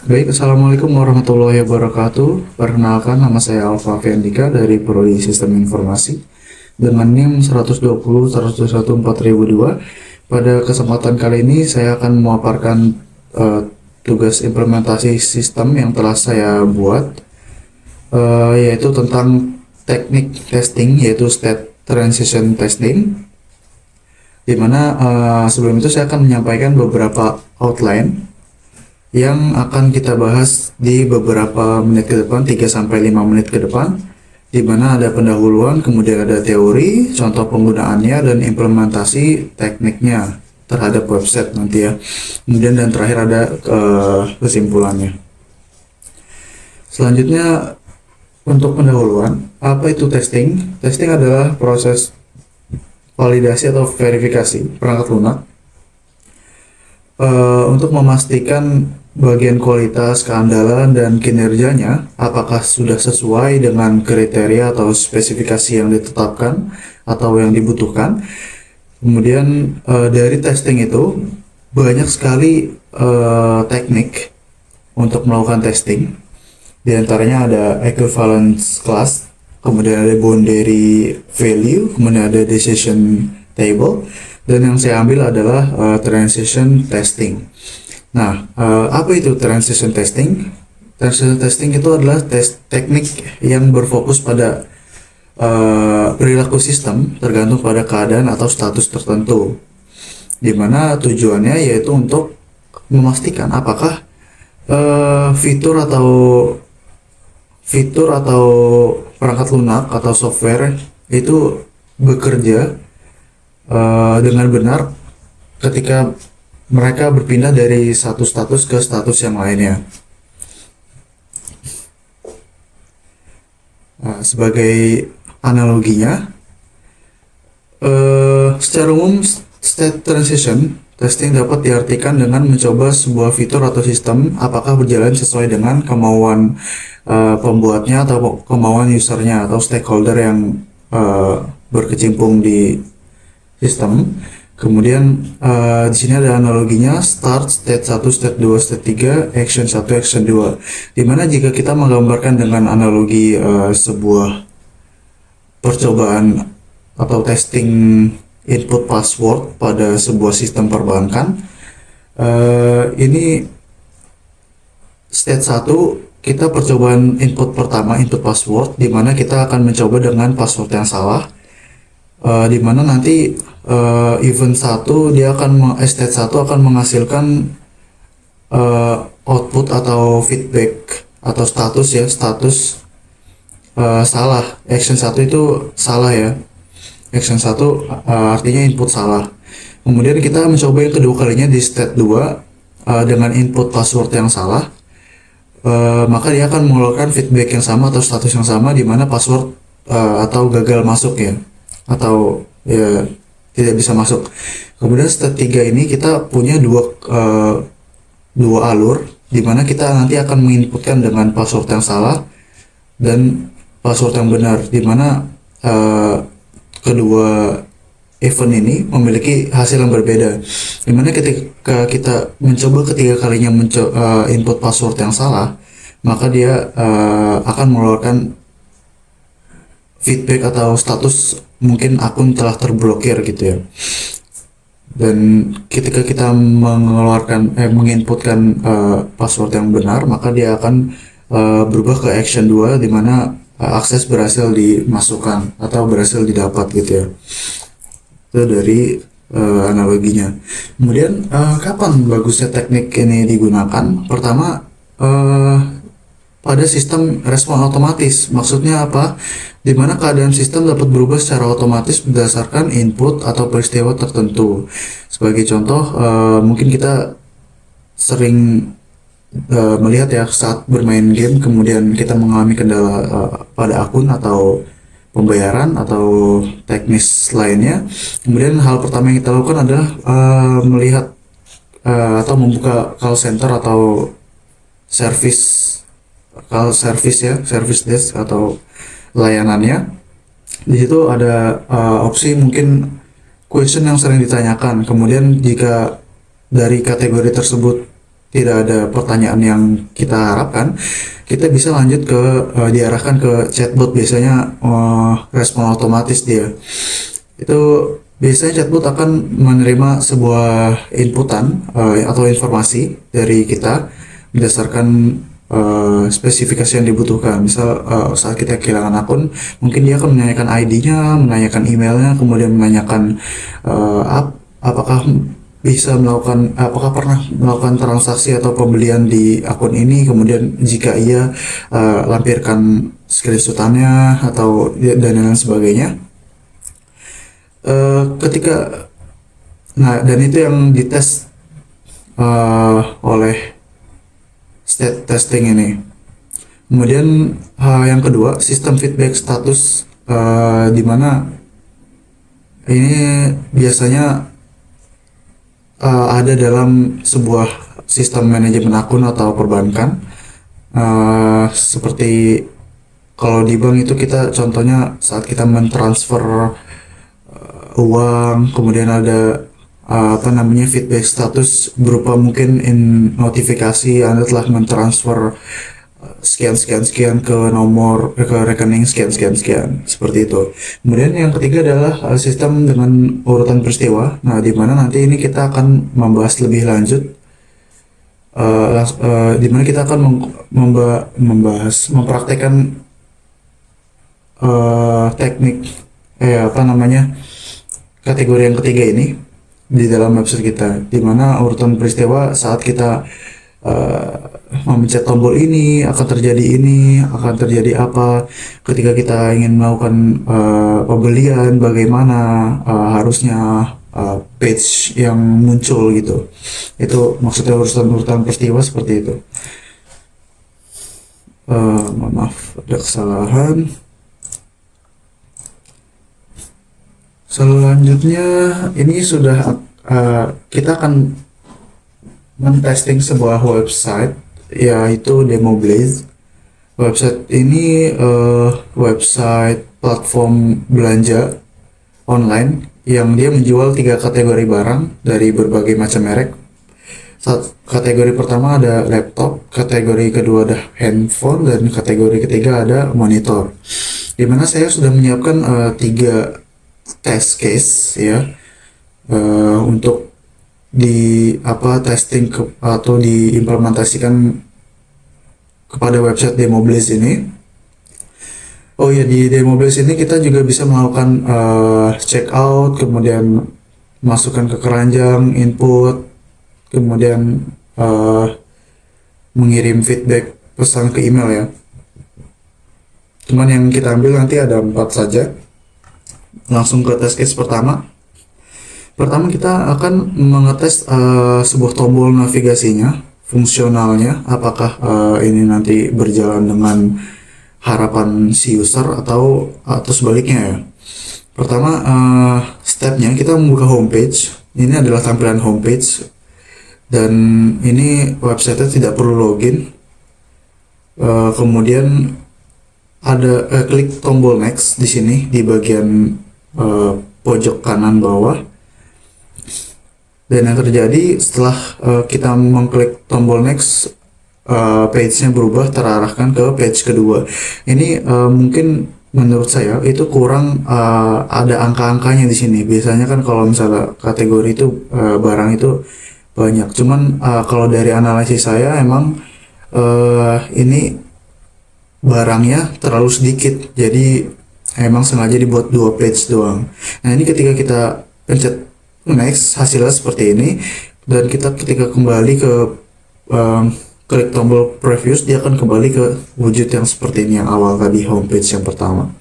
Baik, Assalamualaikum warahmatullahi wabarakatuh. Perkenalkan, nama saya Alfa Fiandika dari Prodi Sistem Informasi dengan NIM 120 121 4002. Pada kesempatan kali ini saya akan memaparkan tugas implementasi sistem yang telah saya buat, yaitu tentang teknik testing, yaitu state transition testing. Dimana sebelum itu saya akan menyampaikan beberapa outline yang akan kita bahas di beberapa menit ke depan, 3-5 menit ke depan, di mana ada pendahuluan, kemudian ada teori, contoh penggunaannya, dan implementasi tekniknya terhadap website nanti ya. Kemudian dan terakhir ada kesimpulannya. Selanjutnya, untuk pendahuluan, apa itu testing? Testing adalah proses validasi atau verifikasi perangkat lunak untuk memastikan bagian kualitas, keandalan, dan kinerjanya apakah sudah sesuai dengan kriteria atau spesifikasi yang ditetapkan atau yang dibutuhkan. Kemudian dari testing itu banyak sekali teknik untuk melakukan testing. Di antaranya ada equivalence class, kemudian ada boundary value, kemudian ada decision table, dan yang saya ambil adalah transition testing. Nah, apa itu transition testing? Transition testing itu adalah teknik yang berfokus pada perilaku sistem tergantung pada keadaan atau status tertentu, di mana tujuannya yaitu untuk memastikan apakah fitur atau perangkat lunak atau software itu bekerja dengan benar ketika mereka berpindah dari satu status ke status yang lainnya. Sebagai analoginya, secara umum state transition testing dapat diartikan dengan mencoba sebuah fitur atau sistem apakah berjalan sesuai dengan kemauan pembuatnya atau kemauan usernya atau stakeholder yang berkecimpung di sistem. Kemudian di sini ada analoginya start, state 1, state 2, state 3, action 1, action 2. Dimana jika kita menggambarkan dengan analogi sebuah percobaan atau testing input password pada sebuah sistem perbankan, ini state 1 kita percobaan input pertama, input password, dimana kita akan mencoba dengan password yang salah, dimana nanti event 1 dia akan state 1 akan menghasilkan output atau feedback atau status ya, status salah. Action 1 itu salah ya, action 1 artinya input salah. Kemudian kita mencoba yang kedua kalinya di state 2 dengan input password yang salah, maka dia akan mengeluarkan feedback yang sama atau status yang sama, di mana password atau gagal masuk ya, atau ya tidak bisa masuk. Kemudian step 3 ini kita punya dua alur, di mana kita nanti akan menginputkan dengan password yang salah dan password yang benar, di mana kedua event ini memiliki hasil yang berbeda. Di mana ketika kita mencoba ketiga kalinya input password yang salah, maka dia akan mengeluarkan feedback atau status mungkin akun telah terblokir gitu ya. Dan ketika kita menginputkan password yang benar, maka dia akan berubah ke action 2, di mana akses berhasil dimasukkan atau berhasil didapat gitu ya. Itu dari analoginya. Kemudian kapan bagusnya teknik ini digunakan? Pertama, pada sistem respon otomatis. Maksudnya apa? Di mana keadaan sistem dapat berubah secara otomatis berdasarkan input atau peristiwa tertentu. Sebagai contoh, mungkin kita sering melihat ya saat bermain game, kemudian kita mengalami kendala pada akun atau pembayaran atau teknis lainnya. Kemudian hal pertama yang kita lakukan adalah melihat atau membuka call center atau service ya, service desk atau layanannya. Di situ ada opsi mungkin question yang sering ditanyakan. Kemudian jika dari kategori tersebut tidak ada pertanyaan yang kita harapkan, kita bisa lanjut ke diarahkan ke chatbot. Biasanya respon otomatis dia. Itu biasanya chatbot akan menerima sebuah inputan atau informasi dari kita berdasarkan spesifikasi yang dibutuhkan. Misal saat kita kehilangan akun, mungkin dia akan menanyakan ID-nya, menanyakan emailnya, kemudian menanyakan apakah apakah pernah melakukan transaksi atau pembelian di akun ini, kemudian jika iya lampirkan screenshotannya atau dan lain sebagainya. Dan itu yang dites oleh state testing ini. Kemudian yang kedua, sistem feedback status, di mana ini biasanya ada dalam sebuah sistem manajemen akun atau perbankan. Seperti kalau di bank itu kita contohnya saat kita mentransfer uang, kemudian ada feedback status berupa mungkin notifikasi Anda telah mentransfer sekian sekian sekian ke rekening sekian sekian sekian, seperti itu. Kemudian yang ketiga adalah sistem dengan urutan peristiwa. Nah, di mana nanti ini kita akan membahas lebih lanjut, di mana kita akan mempraktekkan teknik kategori yang ketiga ini di dalam website kita, di mana urutan peristiwa saat kita memencet tombol ini akan terjadi apa, ketika kita ingin melakukan pembelian, bagaimana harusnya page yang muncul gitu. Itu maksudnya urutan peristiwa seperti itu. Mohon maaf ada kesalahan. Selanjutnya ini sudah kita akan men-testing sebuah website, yaitu Demoblaze. Website ini website platform belanja online yang dia menjual 3 kategori barang dari berbagai macam merek. Kategori pertama ada laptop, kategori kedua ada handphone, dan kategori ketiga ada monitor. Dimana saya sudah menyiapkan 3 test case ya, untuk testing atau diimplementasikan kepada website Demoblaze ini. Oh ya, di Demoblaze ini kita juga bisa melakukan checkout, kemudian masukkan ke keranjang, input, kemudian mengirim feedback pesan ke email ya. Cuman yang kita ambil nanti ada 4 saja. Langsung ke test case pertama. Pertama kita akan mengetes sebuah tombol navigasinya, fungsionalnya, apakah ini nanti berjalan dengan harapan si user atau sebaliknya ya. Pertama, stepnya kita membuka homepage. Ini adalah tampilan homepage, dan ini website-nya tidak perlu login. Kemudian ada klik tombol next di sini di bagian pojok kanan bawah. Dan yang terjadi setelah kita mengklik tombol next, page-nya berubah, terarahkan ke page kedua. Ini mungkin menurut saya itu kurang ada angka-angkanya di sini. Biasanya kan kalau misalnya kategori itu barang itu banyak. Cuman kalau dari analisis saya emang ini barangnya terlalu sedikit. Jadi emang sengaja dibuat 2 page doang. Nah, ini ketika kita pencet next, hasilnya seperti ini, dan kita ketika kembali ke klik tombol preview, dia akan kembali ke wujud yang seperti ini yang awal tadi, homepage yang pertama.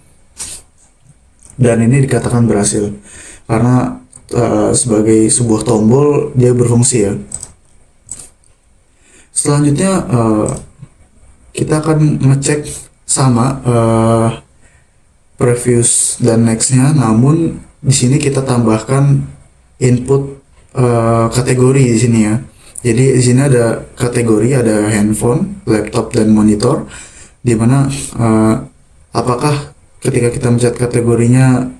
Dan ini dikatakan berhasil karena sebagai sebuah tombol dia berfungsi ya. Selanjutnya kita akan ngecek sama previews dan nextnya, namun di sini kita tambahkan input kategori di sini ya. Jadi di sini ada kategori, ada handphone, laptop, dan monitor, dimana apakah ketika kita mencet kategorinya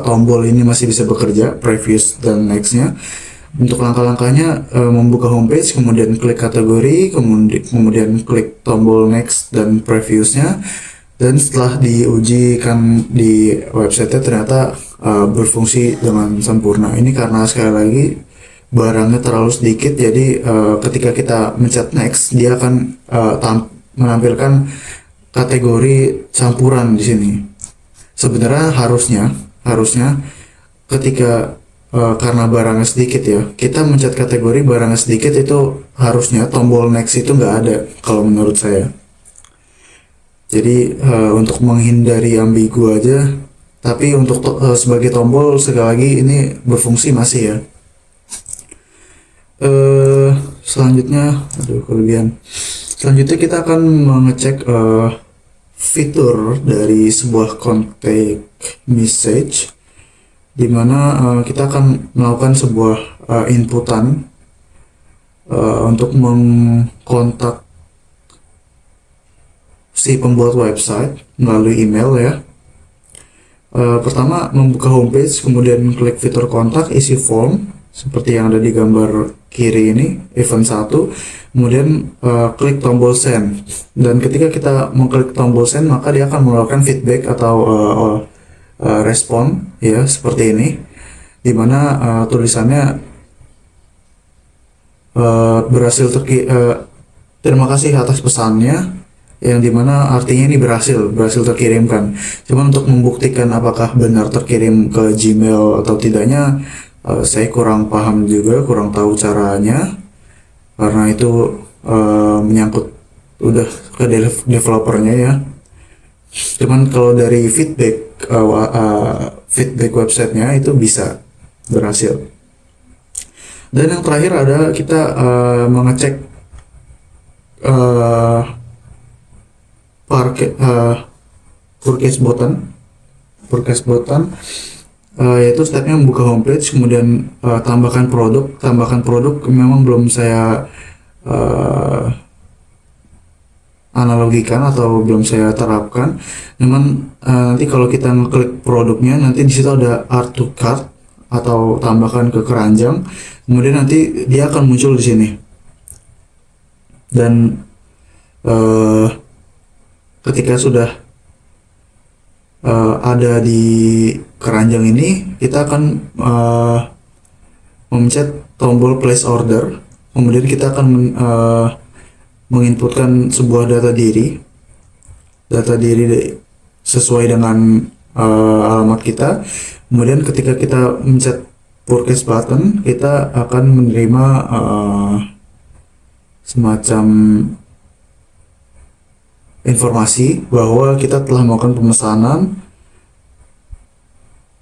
tombol ini masih bisa bekerja, previews dan nextnya, Untuk langkah-langkahnya, membuka homepage, kemudian klik kategori, kemudian klik tombol next dan previewsnya, dan setelah diujikan di website ternyata berfungsi dengan sempurna. Ini karena sekali lagi barangnya terlalu sedikit, jadi ketika kita mencet next, dia akan menampilkan kategori campuran di sini. Sebenarnya harusnya ketika karena barangnya sedikit ya, kita mencet kategori barangnya sedikit, itu harusnya tombol next itu nggak ada kalau menurut saya. Jadi untuk menghindari ambigu aja, tapi untuk sebagai tombol sekali lagi ini berfungsi masih ya. Selanjutnya, kelebihan. Selanjutnya kita akan mengecek fitur dari sebuah contact message, di mana kita akan melakukan sebuah inputan untuk mengkontak si pembuat website melalui email ya. Pertama, membuka homepage, kemudian klik fitur kontak, isi form seperti yang ada di gambar kiri ini, event 1, kemudian klik tombol send, dan ketika kita mengklik tombol send maka dia akan melakukan feedback atau respon ya, seperti ini, dimana tulisannya berhasil terima kasih atas pesannya, yang dimana artinya ini berhasil terkirimkan. Cuman untuk membuktikan apakah benar terkirim ke Gmail atau tidaknya, saya kurang paham juga, kurang tahu caranya, karena itu menyangkut udah ke developernya ya. Cuman kalau dari feedback websitenya itu bisa berhasil. Dan yang terakhir ada kita mengecek purchase button, yaitu stepnya membuka homepage, kemudian tambahkan produk memang belum saya analogikan atau belum saya terapkan. Namun nanti kalau kita ngeklik produknya, nanti di situ ada add to cart atau tambahkan ke keranjang, kemudian nanti dia akan muncul di sini. Dan ketika sudah ada di keranjang ini, kita akan memencet tombol place order, kemudian kita akan menginputkan sebuah data diri sesuai dengan alamat kita. Kemudian ketika kita mencet purchase button, kita akan menerima semacam informasi bahwa kita telah melakukan pemesanan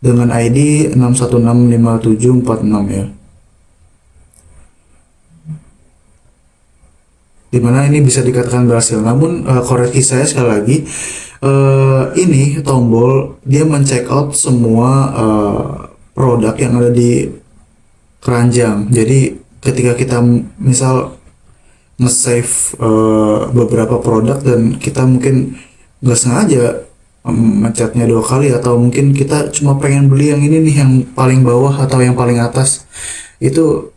dengan ID 6165746 ya, dimana ini bisa dikatakan berhasil. Namun koreksi saya sekali lagi, ini tombol dia men-check out semua produk yang ada di keranjang. Jadi ketika kita misal nge-save beberapa produk dan kita mungkin nggak sengaja mencetnya 2 kali, atau mungkin kita cuma pengen beli yang ini nih, yang paling bawah atau yang paling atas, itu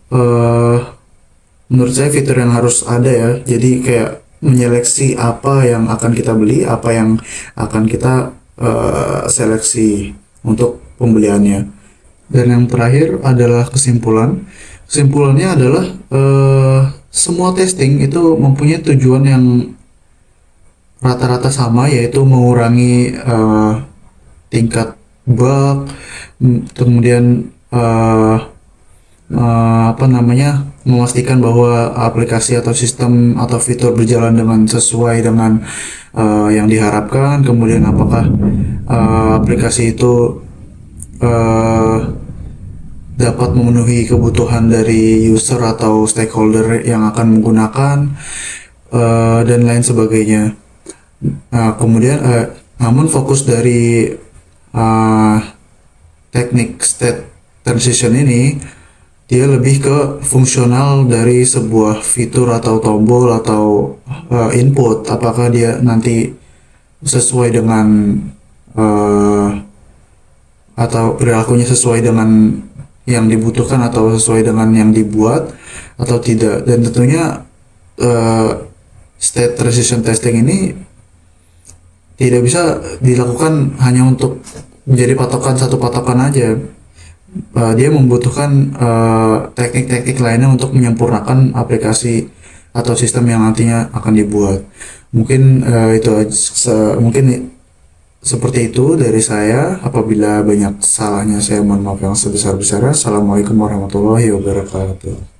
menurut saya fitur yang harus ada ya. Jadi kayak menyeleksi apa yang akan kita beli, apa yang akan kita seleksi untuk pembeliannya. Dan yang terakhir adalah kesimpulannya adalah semua testing itu mempunyai tujuan yang rata-rata sama, yaitu mengurangi tingkat bug, kemudian memastikan bahwa aplikasi atau sistem atau fitur berjalan dengan sesuai dengan yang diharapkan. Kemudian apakah aplikasi itu dapat memenuhi kebutuhan dari user atau stakeholder yang akan menggunakan, dan lain sebagainya. Kemudian namun fokus dari teknik state transition ini, dia lebih ke fungsional dari sebuah fitur atau tombol atau input, apakah dia nanti sesuai dengan atau perilakunya sesuai dengan yang dibutuhkan atau sesuai dengan yang dibuat atau tidak. Dan tentunya eh, state transition testing ini tidak bisa dilakukan hanya untuk menjadi patokan, satu patokan aja. Dia membutuhkan teknik-teknik lainnya untuk menyempurnakan aplikasi atau sistem yang nantinya akan dibuat. Mungkin itu mungkin seperti itu dari saya. Apabila banyak salahnya, saya mohon maaf yang sebesar-besarnya. Assalamualaikum warahmatullahi wabarakatuh.